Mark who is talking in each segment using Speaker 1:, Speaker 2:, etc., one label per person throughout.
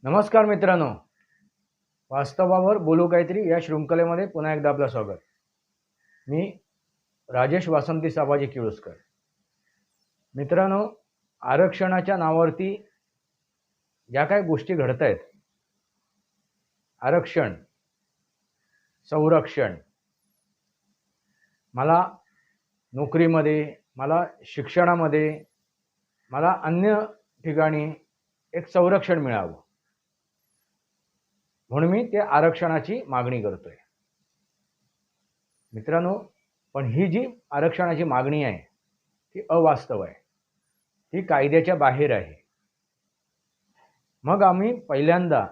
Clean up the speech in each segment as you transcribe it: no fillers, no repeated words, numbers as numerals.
Speaker 1: नमस्कार मित्रांनो, वास्तवावर बोलू काहीतरी या शृंखलेमध्ये पुन्हा एकदा आपलं स्वागत. मी राजेश वासंती साबाजी किळुस्कर. मित्रांनो, आरक्षणाच्या नावावरती ज्या काही गोष्टी घडत आहेत, आरक्षण, संरक्षण, मला नोकरीमध्ये, मला शिक्षणामध्ये, मला अन्य ठिकाणी एक संरक्षण मिळावं म्हणून मी ते आरक्षणाची मागणी करतोय. मित्रांनो, पण ही जी आरक्षणाची मागणी आहे ती अवास्तव आहे, ती कायद्याच्या बाहेर आहे. मग आम्ही पहिल्यांदा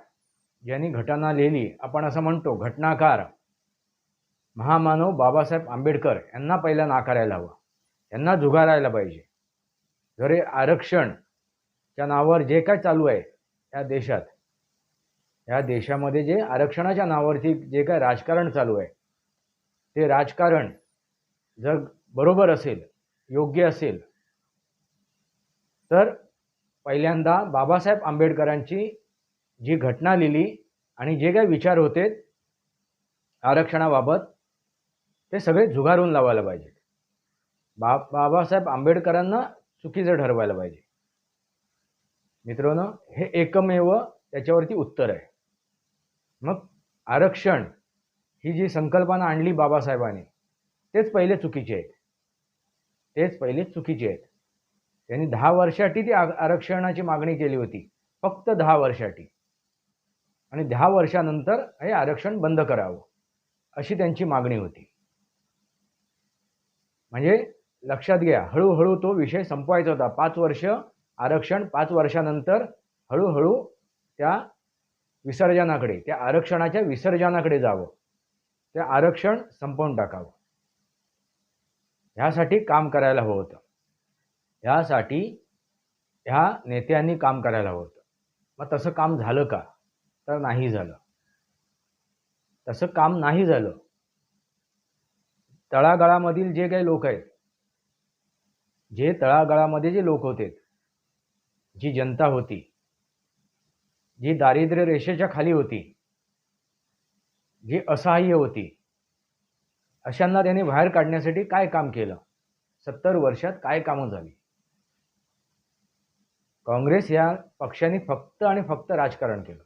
Speaker 1: ज्यांनी घटना लिहिली, आपण असं म्हणतो घटनाकार महामानव बाबासाहेब आंबेडकर यांना पहिला नाकारायला हवं, यांना झुगारायला पाहिजे. जर हे आरक्षणच्या नावावर जे काय चालू आहे या देशामध्ये जे आरक्षणाच्या नावावरती जे काय राजकारण चालू आहे, ते राजकारण जर बरोबर असेल, योग्य असेल, तर पहिल्यांदा बाबासाहेब आंबेडकरांची जी घटना लिहिली आणि जे काही विचार होते आरक्षणाबाबत, ते सगळे झुगारून लावायला पाहिजे. बाबासाहेब आंबेडकरांना चुकीचं ठरवायला पाहिजे. मित्रांनो, हे एकमेव त्याच्यावरती उत्तर आहे. मग आरक्षण ही जी संकल्पना आणली बाबासाहेबांनी, तेच पहिले चुकीचे आहेत. त्यांनी 10 वर्षासाठी ती आरक्षणाची मागणी केली होती, फक्त 10 वर्षासाठी, आणि 10 वर्षानंतर हे आरक्षण बंद करावं अशी त्यांची मागणी होती. म्हणजे लक्षात घ्या, हळूहळू तो विषय संपवायचा होता. 5 वर्ष आरक्षण, 5 वर्षानंतर हळूहळू त्या विसर्जनाकडे, त्या आरक्षणाच्या विसर्जनाकडे जावं, ते आरक्षण संपवून टाकावं. ह्यासाठी काम करायला हवं होतं. ह्यासाठी ह्या नेत्यांनी काम करायला हवं होतं. मग तसं काम झालं का? तर नाही झालं. तसं काम नाही झालं. तळागाळामधील जे काही लोक आहेत, जे तळागाळामध्ये जे लोक होते, जी जनता होती, जी दारिद्र्य रेषेच्या खाली होती, जी असहाय्य होती, अशांना त्यांनी बाहेर काढण्यासाठी काय काम केलं? 70 वर्षात काय कामं झाली? काँग्रेस या पक्षाने फक्त आणि फक्त राजकारण केलं,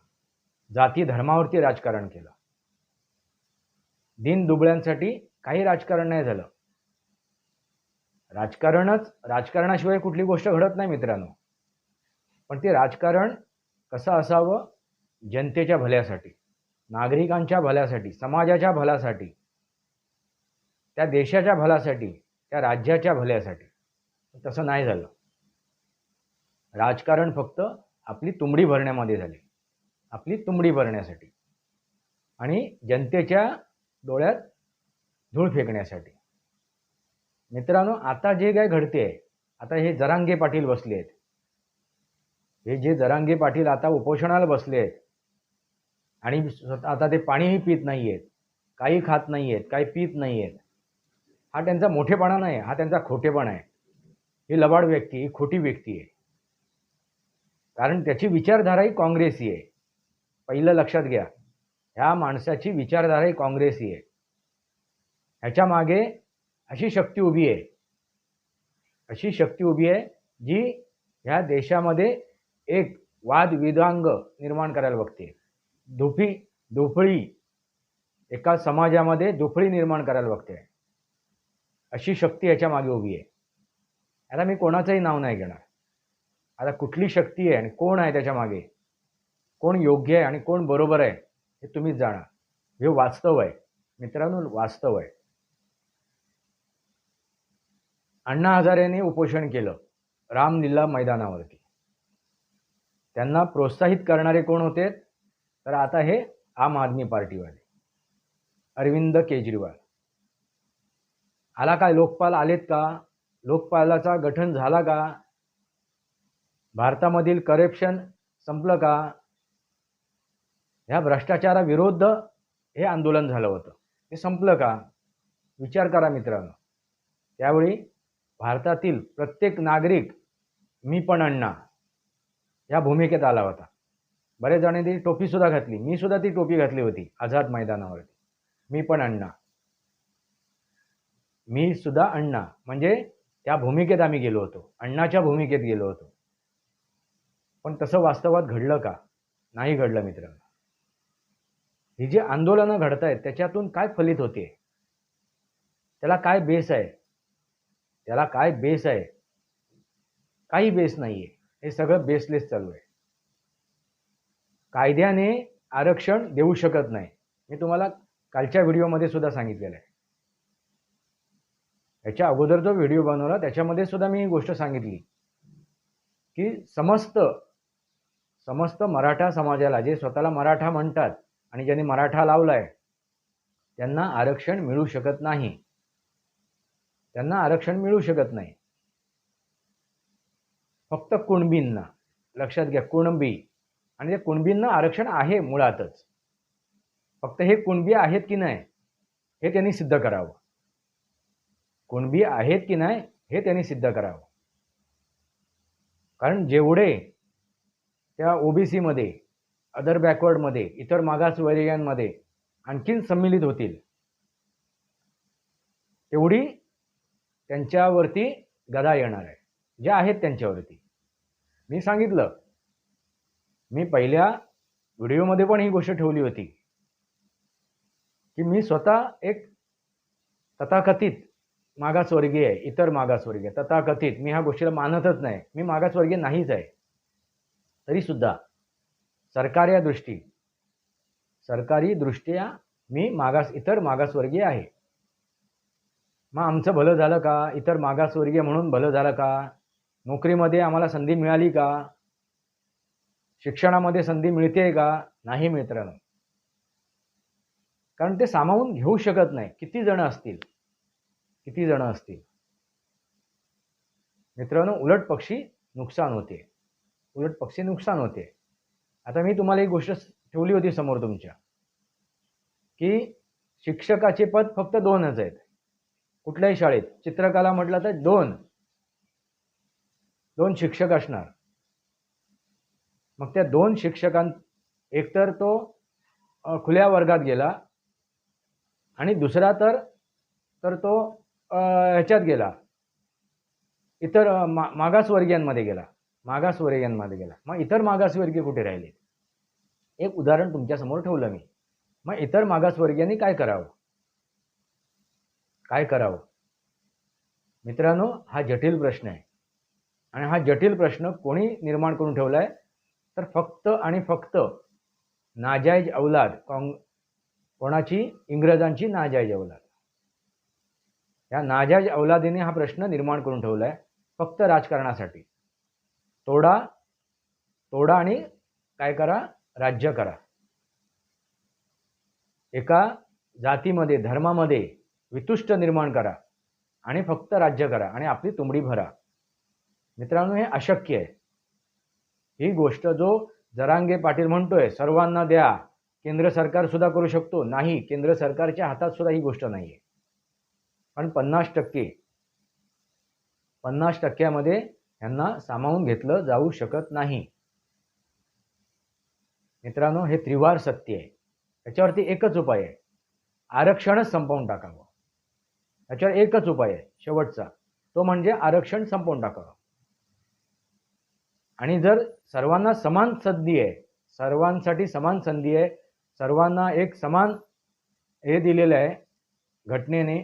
Speaker 1: जाती धर्मावरती राजकारण केलं. दिन दुबळ्यांसाठी काही राजकारण नाही झालं. राजकारणाशिवाय कुठली गोष्ट घडत नाही मित्रांनो. पण ते राजकारण कसं असावं? जनतेच्या भल्यासाठी, नागरिकांच्या भल्यासाठी, समाजाच्या भल्यासाठी, त्या देशाच्या भल्यासाठी, त्या राज्याच्या भल्यासाठी. तसं नाही झालं. राजकारण फक्त आपली तुंबडी भरण्यामध्ये झाली, आपली तुंबडी भरण्यासाठी आणि जनतेच्या डोळ्यात धूळ फेकण्यासाठी. मित्रांनो, आता जे काय घडते, आता हे जरांगे पाटील बसले आहेत, हे जे जरांगे पाटील आता उपोषणाला बसले आहेत आणि आता ते पाणीही पित नाही आहेत, काही खात नाही आहेत, काही पित नाही आहेत. हा त्यांचा मोठेपणा नाही, हा त्यांचा खोटेपणा आहे. ही लबाड व्यक्ती, ही खोटी व्यक्ती आहे. कारण त्याची विचारधाराही काँग्रेसी आहे. पहिलं लक्षात घ्या, ह्या माणसाची विचारधाराही काँग्रेसी आहे. ह्याच्या मागे अशी शक्ती उभी आहे जी ह्या देशामध्ये एक वादविवाद निर्माण करायला बघते. दुफळी एका समाजामध्ये दुफळी निर्माण करायला बघते. अशी शक्ती याच्या मागे उभी आहे. आता मी कोणाचंही नाव नाही घेणार. आता कुठली शक्ती आहे आणि कोण आहे त्याच्या मागे, कोण योग्य आहे आणि कोण बरोबर आहे, हे तुम्हीच जाणा. हे वास्तव आहे मित्रांनो, वास्तव आहे. अण्णा हजारेंनी उपोषण केलं रामलीला मैदानावरती. त्यांना प्रोत्साहित करणारे कोण होते? तर आता हे आम आदमी पार्टीवाले, अरविंद केजरीवाल. आला काय? लोकपाल आलेत का? लोकपालाचा गठन झाला का? भारतामधील करप्शन संपलं का? ह्या भ्रष्टाचाराविरुद्ध हे आंदोलन झालं होतं, हे संपलं का? विचार करा मित्रांनो. त्यावेळी भारतातील प्रत्येक नागरिक मी पण अण्णा या भूमिकेत आला होता. बरेच जणांनी ती टोपीसुद्धा घातली. मी सुद्धा ती टोपी घातली होती आझाद मैदानावरती. मी पण अण्णा. मी सुद्धा अण्णा म्हणजे त्या भूमिकेत आम्ही गेलो होतो. अण्णाच्या भूमिकेत गेलो होतो. पण तसं वास्तवात घडलं का? नाही घडलं मित्रांनो. ही जी आंदोलनं घडतायत त्याच्यातून काय फलित होते? त्याला काय बेस आहे? त्याला काय बेस आहे? काही बेस नाहीये. हे सगळं बेसलेस चालू आहे. कायद्याने आरक्षण देऊ शकत नाही. मी तुम्हाला कालच्या व्हिडिओमध्ये सुद्धा सांगितलेलं आहे. याच्या अगोदर जो व्हिडिओ बनवला त्याच्यामध्ये सुद्धा मी ही गोष्ट सांगितली की समस्त मराठा समाजाला, जे स्वतःला मराठा म्हणतात आणि ज्यांनी मराठा लावलाय, त्यांना आरक्षण मिळू शकत नाही. त्यांना आरक्षण मिळू शकत नाही. फक्त कुणबींना, लक्षात घ्या, कुणबी. आणि त्या कुणबींना आरक्षण आहे मुळातच. फक्त हे कुणबी आहेत की नाही हे त्यांनी सिद्ध करावं. कुणबी आहेत की नाही हे त्यांनी सिद्ध करावं. कारण जेवढे त्या ओबीसीमध्ये, अदर बॅकवर्डमध्ये, इतर मागासवर्गीयांमध्ये आणखीन सम्मिलित होतील, तेवढी त्यांच्यावरती गदा येणार आहे. ज्या आहेत त्यांच्यावरती. मी सांगितलं, मी पहिल्या व्हिडिओमध्ये पण ही गोष्ट ठेवली होती की मी स्वतः एक तथाकथित मागासवर्गीय आहे, इतर मागासवर्गीय तथाकथित. मी ह्या गोष्टीला मानतच नाही. मी मागासवर्गीय नाहीच आहे. तरीसुद्धा सरकारी दृष्ट्या मी इतर मागासवर्गीय आहे. मग आमचं भलं झालं का? इतर मागासवर्गीय म्हणून भलं झालं का? नोकरीमध्ये आम्हाला संधी मिळाली का? शिक्षणामध्ये संधी मिळते का? नाही मित्रांनो. कारण ते सामावून घेऊ शकत नाही. किती जण असतील मित्रांनो. उलट पक्षी नुकसान होते. आता मी तुम्हाला एक गोष्ट ठेवली होती समोर तुमच्या की शिक्षकाचे पद फक्त 2च आहेत कुठल्याही शाळेत. चित्रकला म्हटलं तर 2 शिक्षक असणार. मग त्या 2 शिक्षकांत एकतर तो खुल्या वर्गात गेला आणि दुसरा तर तो ह्याच्यात गेला, इतर मागासवर्गीयांमध्ये गेला. मग इतर मागासवर्गीय कुठे राहिले? एक उदाहरण तुमच्यासमोर ठेवलं मी. मग इतर मागासवर्गीयांनी काय करावं? मित्रांनो, हा जटिल प्रश्न आहे. आणि हा जटिल प्रश्न कोणी निर्माण करून ठेवलाय? तर फक्त आणि फक्त नाजायज औलाद. कोणाची? इंग्रजांची नाजायज औलाद. या नाजायज औलादीने हा प्रश्न निर्माण करून ठेवलाय फक्त राजकारणासाठी. तोडा आणि काय करा? राज्य करा. एका जातीमध्ये, धर्मामध्ये वितुष्ट निर्माण करा आणि फक्त राज्य करा आणि आपली तुंबडी भरा. मित्रांनो, हे अशक्य आहे. ही गोष्ट जो जरांगे पाटील म्हणतोय सर्वांना द्या, केंद्र सरकार सुद्धा करू शकतो, नाही, केंद्र सरकारच्या हातात सुद्धा ही गोष्ट नाहीये. पण 50% यांना सामावून घेतलं जाऊ शकत नाही. मित्रांनो, हे त्रिवार सत्य आहे. याच्यावरती एकच उपाय आहे, आरक्षणच संपवून टाकावं. याच्यावर एकच उपाय आहे शेवटचा, तो म्हणजे आरक्षण संपवून टाकावं. आणि जर सर्वांना समान संधी आहे, सर्वांसाठी समान संधी आहे, सर्वांना एक समान हे दिलेलं आहे घटनेने,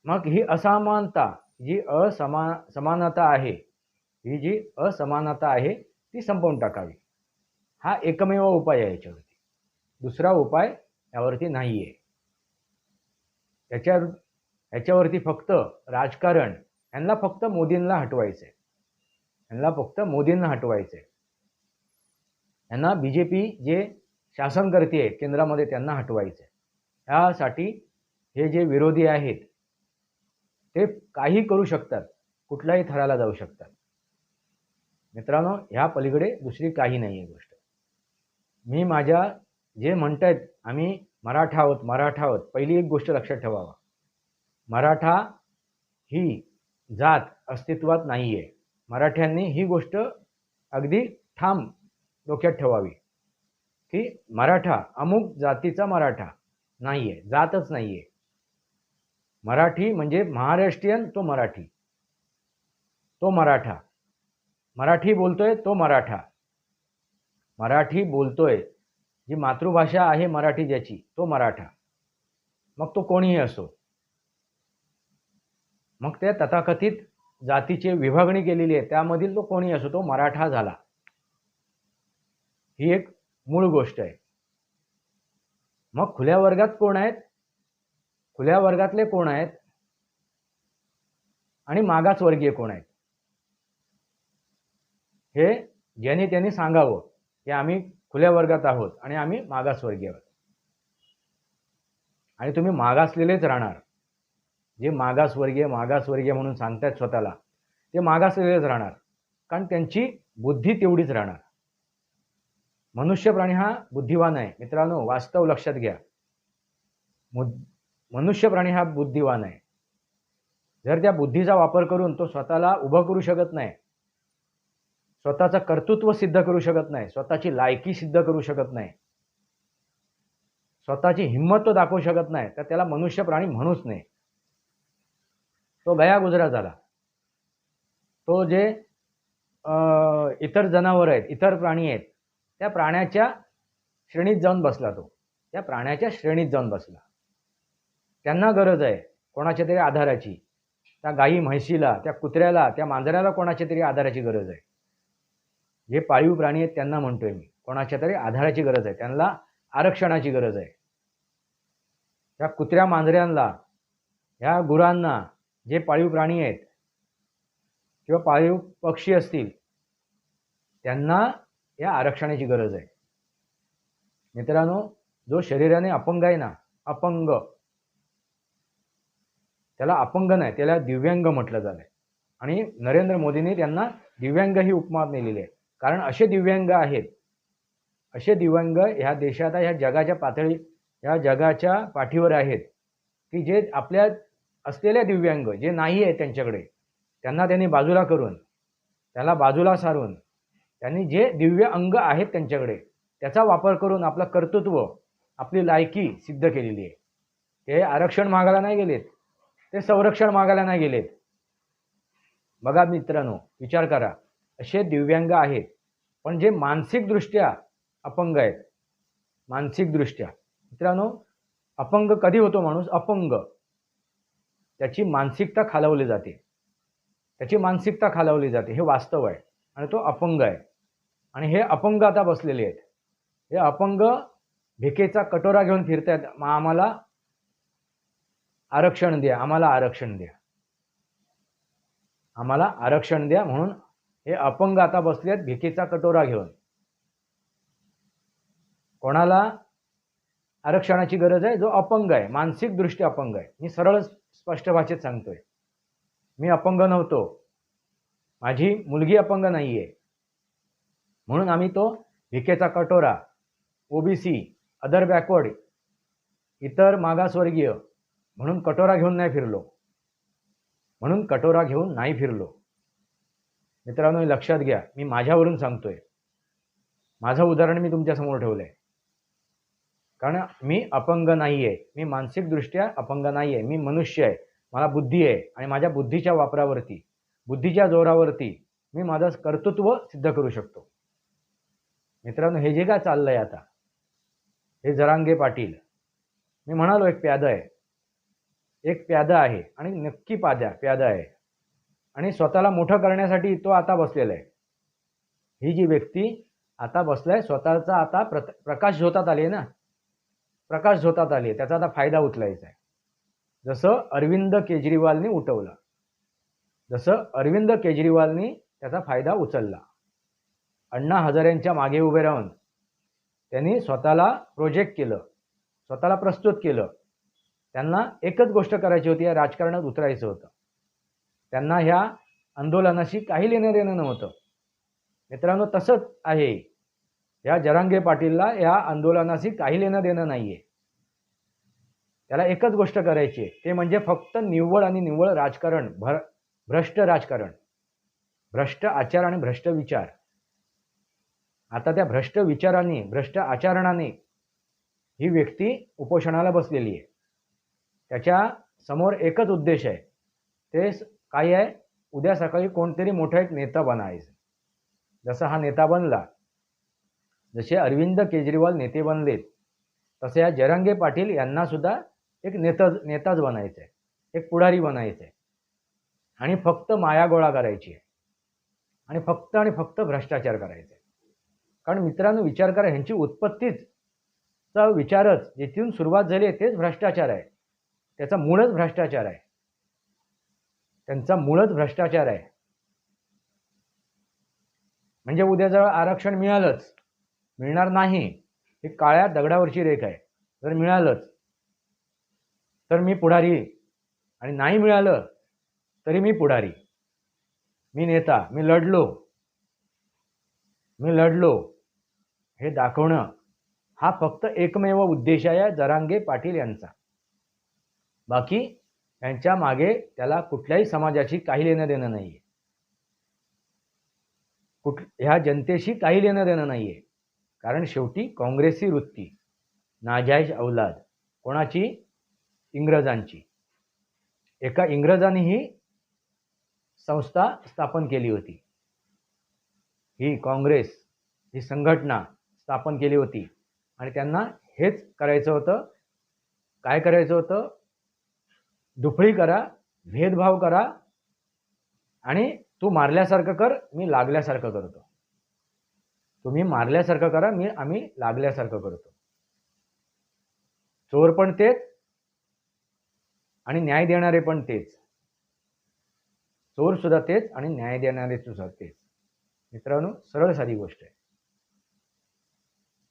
Speaker 1: मग ही असमानता, जी असमानता आहे ती संपवून टाकावी. हा एकमेव उपाय आहे याच्यावरती. दुसरा उपाय यावरती नाहीये. याच्यावरती फक्त राजकारण, यांना फक्त मोदींना हटवायचंय. यांना बीजेपी जे शासन करते केंद्रामध्ये त्यांना हटवायचंय. यासाठी हे जे विरोधी आहेत ते काही करू शकतात, कुठल्याही थराला जाऊ शकतात. मित्रांनो, ह्या पलीकडे दुसरी काही नाहीये गोष्ट. मी माझ्या जे म्हणतायत आम्ही मराठा आहोत, पहिली एक गोष्ट लक्षात ठेवावा, मराठा ही जात अस्तित्वात नाहीये. मराठ्यांनी ही गोष्ट अगदी ठाम डोक्यात ठेवावी. की मराठा अमुक जातीचा मराठा नाही आहे, जातच नाही आहे. मराठी म्हणजे महाराष्ट्रीयन तो मराठी, तो मराठा. मराठी बोलतोय तो मराठा. मराठी बोलतोय, जी मातृभाषा आहे मराठी ज्याची, तो मराठा. मग तो कोणीही असो. मग त्या तथाकथित जातीची विभागणी केलेली आहे, त्यामधील तो कोणी असो, तो मराठा झाला. ही एक मूळ गोष्ट आहे. मग खुल्या वर्गात कोण आहेत? खुल्या वर्गातले कोण आहेत आणि मागासवर्गीय कोण आहेत? हे ज्यांनी त्यांनी सांगावं की आम्ही खुल्या वर्गात आहोत आणि आम्ही मागासवर्गीय आहोत. आणि तुम्ही मागासलेलेच राहणार. जे मागासवर्गीय म्हणून सांगतायत स्वतःला, ते मागासलेलेच राहणार, कारण त्यांची बुद्धी तेवढीच राहणार. मनुष्य प्राणी हा बुद्धिवान आहे मित्रांनो, वास्तव लक्षात घ्या. मनुष्य प्राणी हा बुद्धिवान आहे. जर त्या बुद्धीचा वापर करून तो स्वतःला उभं करू शकत नाही, स्वतःचं कर्तृत्व सिद्ध करू शकत नाही, स्वतःची लायकी सिद्ध करू शकत नाही, स्वतःची हिंमत तो दाखवू शकत नाही, तर त्याला मनुष्य प्राणी म्हणूच नाही. तो गया गुजरा झाला. तो जे इतर जनावर आहेत, इतर प्राणी आहेत, त्या प्राण्याच्या श्रेणीत जाऊन बसला. तो त्या प्राण्याच्या श्रेणीत जाऊन बसला. त्यांना गरज आहे कोणाच्या तरी आधाराची. त्या गाई म्हैशीला, त्या कुत्र्याला, त्या मांजराला कोणाच्या तरी आधाराची गरज आहे. जे पाळीव प्राणी आहेत त्यांना म्हणतोय मी, कोणाच्या तरी आधाराची गरज आहे, त्यांना आरक्षणाची गरज आहे. त्या कुत्र्या मांजऱ्यांना, ह्या गुरांना, जे पाळीव प्राणी आहेत किंवा पाळीव पक्षी असतील, त्यांना या आरक्षणाची गरज आहे. मित्रांनो, जो शरीराने अपंग आहे ना, अपंग, त्याला अपंग नाही, त्याला दिव्यांग म्हटलं जातं. आणि नरेंद्र मोदींनी त्यांना दिव्यांग ही उपमा दिलेली आहे. कारण असे दिव्यांग आहेत, असे दिव्यांग ह्या देशात, ह्या जगाच्या पातळी, ह्या जगाच्या पाठीवर आहेत, की जे आपल्या असलेल्या दिव्यांग जे नाही आहे त्यांच्याकडे, त्यांना त्यांनी बाजूला करून, त्याला बाजूला सारून, त्यांनी जे दिव्य अंग आहेत त्यांच्याकडे, त्याचा वापर करून आपलं कर्तृत्व, आपली लायकी सिद्ध केलेली आहे. ते आरक्षण मागायला नाही गेलेत, ते संरक्षण मागायला नाही गेलेत. बघा मित्रांनो, विचार करा, असे दिव्यांग आहेत, पण जे मानसिकदृष्ट्या अपंग आहेत. मानसिकदृष्ट्या मित्रांनो, अपंग कधी होतो माणूस? अपंग, त्याची मानसिकता खालवली जाते, त्याची मानसिकता खालवली जाते, हे वास्तव आहे. आणि तो अपंग आहे. आणि हे अपंग आता बसलेले आहेत. हे अपंग भिकेचा कटोरा घेऊन फिरतायत, आम्हाला आरक्षण द्या, आम्हाला आरक्षण द्या, आम्हाला आरक्षण द्या म्हणून हे अपंग आता बसलेत भिकेचा कटोरा घेऊन. कोणाला आरक्षणाची गरज आहे? जो अपंग आहे, मानसिकदृष्ट्या अपंग आहे. मी सरळ स्पष्ट भाषेत सांगतोय, मी अपंग नव्हतो, माझी मुलगी अपंग नाहीये, म्हणून आम्ही तो भिकेचा कटोरा, ओबीसी, अदर बॅकवर्ड, इतर मागासवर्गीय म्हणून कटोरा घेऊन नाही फिरलो, म्हणून कटोरा घेऊन नाही फिरलो. मित्रांनो, लक्षात घ्या, मी माझ्यावरून सांगतोय, माझं उदाहरण मी तुमच्यासमोर ठेवलंय. कारण मी अपंग नाही आहे, मी मानसिकदृष्ट्या अपंग नाही आहे, मी मनुष्य आहे, मला बुद्धी आहे. आणि माझ्या बुद्धीच्या वापरावरती, बुद्धीच्या जोरावरती मी माझं कर्तृत्व सिद्ध करू शकतो. मित्रांनो, हे जे काय चाललंय आता, हे जरांगे पाटील, मी म्हणालो एक प्यादा आहे, एक प्यादा आहे आणि नक्की प्यादा आहे. आणि स्वतःला मोठं करण्यासाठी तो आता बसलेला आहे. ही जी व्यक्ती आता बसलाय, स्वतःचा आता प्रकाश झोतात आले ना, प्रकाश झोतात आले, त्याचा आता फायदा उचलायचा आहे. जसं अरविंद केजरीवालनी उठवला, जसं अरविंद केजरीवालनी त्याचा फायदा उचलला. अण्णा हजारेंच्या मागे उभे राहून त्यांनी स्वतःला प्रोजेक्ट केलं, स्वतःला प्रस्तुत केलं. त्यांना एकच गोष्ट करायची होती, या राजकारणात उतरायचं होतं. त्यांना ह्या आंदोलनाशी काही लेणं देणं नव्हतं. मित्रांनो, तसंच आहे, या जरांगे पाटीलला या आंदोलनाशी काही लेणं देणं नाहीये. त्याला एकच गोष्ट करायची आहे, ते म्हणजे फक्त निव्वळ आणि निव्वळ राजकारण, भ्रष्ट राजकारण, भ्रष्ट आचार आणि भ्रष्ट विचार. आता त्या भ्रष्ट विचारांनी, भ्रष्ट आचरणाने ही व्यक्ती उपोषणाला बसलेली आहे. त्याच्या समोर एकच उद्देश आहे, ते काय आहे, उद्या सकाळी कोणतरी मोठा एक नेता बनायचं. जसा हा नेता बनला, जसे अरविंद केजरीवाल नेते बनलेत, तसे या जरांगे पाटील यांना सुद्धा एक नेताच बनायचं आहे, एक पुढारी बनायचं आहे आणि फक्त मायागोळा करायची आहे आणि फक्त भ्रष्टाचार करायचा आहे. कारण मित्रांनो, विचार करा, ह्यांची उत्पत्तीच विचारच जिथून सुरुवात झाली आहे तेच भ्रष्टाचार आहे. त्याचा मूळच भ्रष्टाचार आहे. त्यांचा मूळच भ्रष्टाचार आहे. म्हणजे उद्या जर आरक्षण मिळालंच, मिळणार नाही, ही काळ्या दगडावरची रेख आहे. जर मिळालंच तर मी पुढारी, आणि नाही मिळालं तरी मी पुढारी, मी नेता, मी लढलो हे दाखवणं हा फक्त एकमेव उद्देश आहे जरांगे पाटील यांचा. बाकी यांच्या मागे त्याला कुठल्याही समाजाशी काही लेणं देणं नाहीये, ह्या जनतेशी काही लेणं देणं नाहीये. कारण शेवटी काँग्रेसी वृत्ती, नाजायज औलाद कोणाची? इंग्रजांची. एका इंग्रजांनी ही संस्था स्थापन केली होती, ही काँग्रेस, ही संघटना स्थापन केली होती आणि त्यांना हेच करायचं होतं. काय करायचं होतं? दुफळी करा, भेदभाव करा आणि तू मारल्यासारखं कर, मी लागल्यासारखं करतो. तुम्ही मारल्यासारखं करा, आम्ही लागल्यासारखं करतो. चोर पण तेच आणि न्याय देणारे पण तेच. चोर सुद्धा तेच आणि न्याय देणारे सुद्धा तेच. मित्रांनो, सरळ साधी गोष्ट आहे.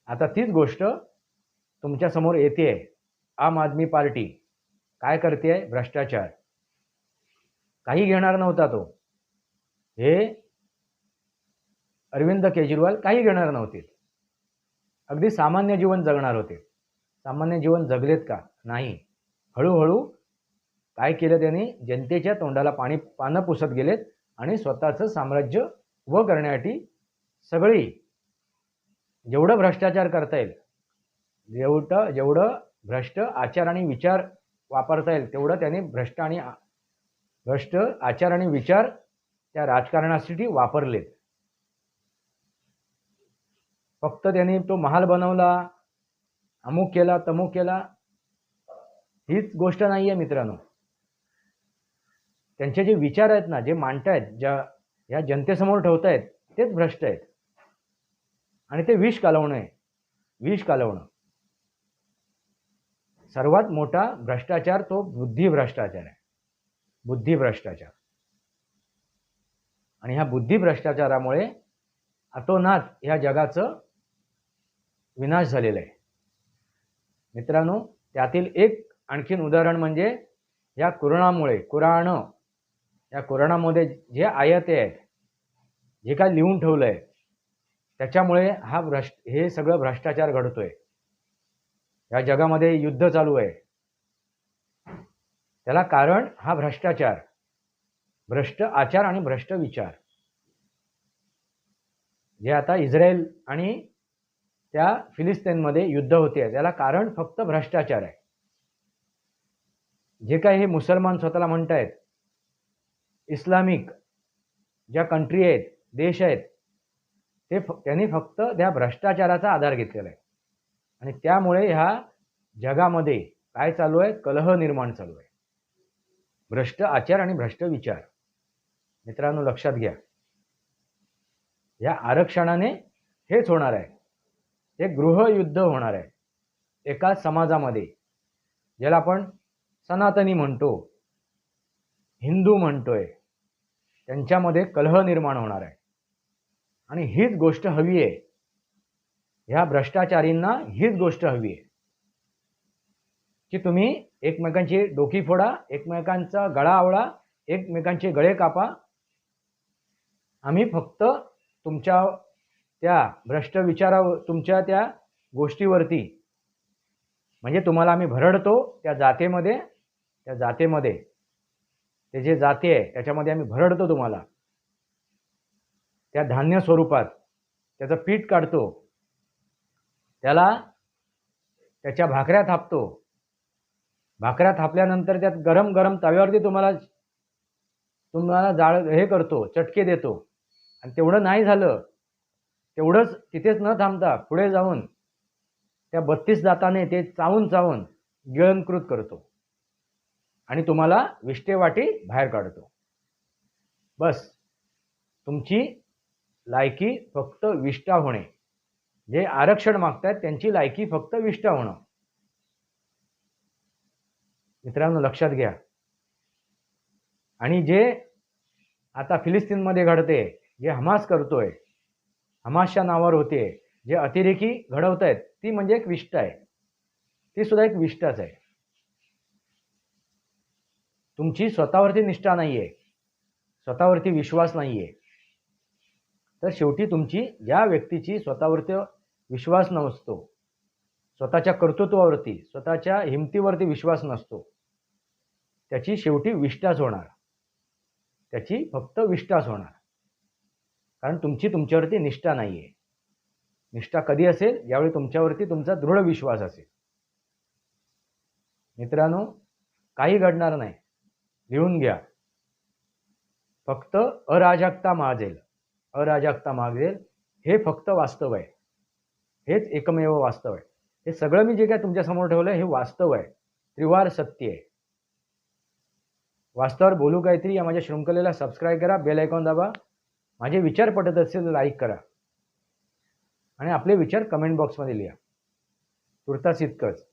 Speaker 1: आता तीच गोष्ट तुमच्या समोर येते. आम आदमी पार्टी काय करते? भ्रष्टाचार. काही घेणार नव्हता तो, हे अरविंद केजरीवाल काही घेणार नव्हते. अगदी सामान्य जीवन जगणार होते. सामान्य जीवन जगलेत का? नाही. हळूहळू काय केलं त्यांनी? जनतेच्या तोंडाला पानं पुसत गेलेत आणि स्वतःचं साम्राज्य उभं करण्यासाठी सगळी जेवढं भ्रष्टाचार करता येईल, जेवढं भ्रष्ट आचार आणि विचार वापरता येईल तेवढं त्यांनी भ्रष्ट आचार आणि विचार त्या राजकारणासाठी वापरलेत. फक्त त्यांनी तो महाल बनवला, अमुक केला, तमुक केला, हीच गोष्ट नाही आहे मित्रांनो. त्यांचे जे विचार आहेत ना, जे मांडतायत, या जनतेसमोर ठेवतायत, तेच भ्रष्ट आहेत आणि ते विष कालवणं आहे. विष कालवणं. सर्वात मोठा भ्रष्टाचार तो बुद्धी भ्रष्टाचार आहे. बुद्धी भ्रष्टाचार. आणि ह्या बुद्धी भ्रष्टाचारामुळे अतोनात ह्या जगाचं विनाश झालेला आहे. मित्रांनो, त्यातील एक आणखीन उदाहरण म्हणजे या कोरोनामुळे, या कोरोनामध्ये जे आयाते आहेत, जे काय लिहून ठेवलंय, त्याच्यामुळे हे सगळं भ्रष्टाचार घडतोय. या जगामध्ये युद्ध चालू आहे, त्याला कारण हा भ्रष्टाचार, भ्रष्ट आचार आणि भ्रष्ट विचार. जे आता इस्रायल आणि त्या फिलिस्तीनमध्ये युद्ध होते, त्याला कारण फक्त भ्रष्टाचार आहे. जे काही हे मुसलमान स्वतःला म्हणतायत, इस्लामिक ज्या कंट्री आहेत, देश आहेत, त्यांनी फक्त त्या भ्रष्टाचाराचा आधार घेतलेला आहे आणि त्यामुळे ह्या जगामध्ये काय चालू आहे? कलह निर्माण चालू आहे. भ्रष्ट आचार आणि भ्रष्ट विचार. मित्रांनो, लक्षात घ्या, या आरक्षणाने हेच होणार आहे. एक गृहयुद्ध होणार आहे एका समाजामध्ये, ज्याला आपण सनातनी म्हणतो, हिंदू म्हणतोय, त्यांच्यामध्ये कलह निर्माण होणार आहे. आणि हीच गोष्ट हवी आहे. ह्या भ्रष्टाचारींना हीच गोष्ट हवी आहे की तुम्ही एकमेकांची डोकी फोडा, एकमेकांचा गळा आवळा, एकमेकांचे गळे कापा. आम्ही फक्त तुमच्या त्या भ्रष्ट विचारावर, तुमच्या त्या गोष्टीवरती, म्हणजे तुम्हाला आम्ही भरडतो त्या जातेमध्ये, ते जे जाती आहे त्याच्यामध्ये आम्ही भरडतो तुम्हाला, त्या धान्य स्वरूपात त्याचं पीठ काढतो, त्याला त्याच्या भाकऱ्या थापतो. भाकऱ्या थापल्यानंतर त्यात गरम गरम तव्यावरती तुम्हाला हे करतो, चटके देतो. आणि तेवढं नाही झालं, तेवढंच तिथेच न थांबता पुढे जाऊन त्या 32 दाताने ते चावून चावून गिळंकृत करतो आणि तुम्हाला विष्टेवाटी बाहेर काढतो. बस, तुमची लायकी फक्त विष्टा होणे. जे आरक्षण मागतायत त्यांची लायकी फक्त विष्टा होणं. मित्रांनो, लक्षात घ्या. आणि जे आता फिलिस्तीनमध्ये घडते, जे हमास करतोय, हमासच्या नावावर होते, जे अतिरेकी घडवत आहेत, ती म्हणजे एक विष्टा आहे. ती सुद्धा एक विष्टाच आहे. तुमची स्वतःवरती निष्ठा नाहीये, स्वतःवरती विश्वास नाहीये, तर शेवटी तुमची ज्या व्यक्तीची स्वतःवरती विश्वास नसतो, स्वतःच्या कर्तृत्वावरती, स्वतःच्या हिमतीवरती विश्वास नसतो, त्याची शेवटी विष्टाच होणार. त्याची फक्त विष्टाच होणार. कारण तुमची तुमच्यावरती निष्ठा नाहीये. निष्ठा कधी असेल? ज्यावेळी तुमच्यावरती तुमचा दृढ विश्वास असेल. मित्रांनो, काही घडणार नाही, लिहून घ्या. फक्त अराजकता माजेल, अराजकता माजेल. हे फक्त वास्तव आहे. हेच एकमेव वास्तव आहे. हे सगळं मी जे काय तुमच्यासमोर ठेवलं हे वास्तव आहे, त्रिवार सत्य आहे. वास्तवावर बोलू काहीतरी या माझ्या शृंखलेला सबस्क्राईब करा, बेल आयकॉन दाबा. माझे विचार पटत असतील तर लाईक करा आणि आपले विचार कमेंट बॉक्समध्ये लिहा. तुर्तास इतकंच.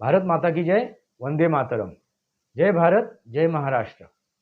Speaker 1: भारत माता की जय. वंदे मातरम. जय भारत, जय महाराष्ट्र.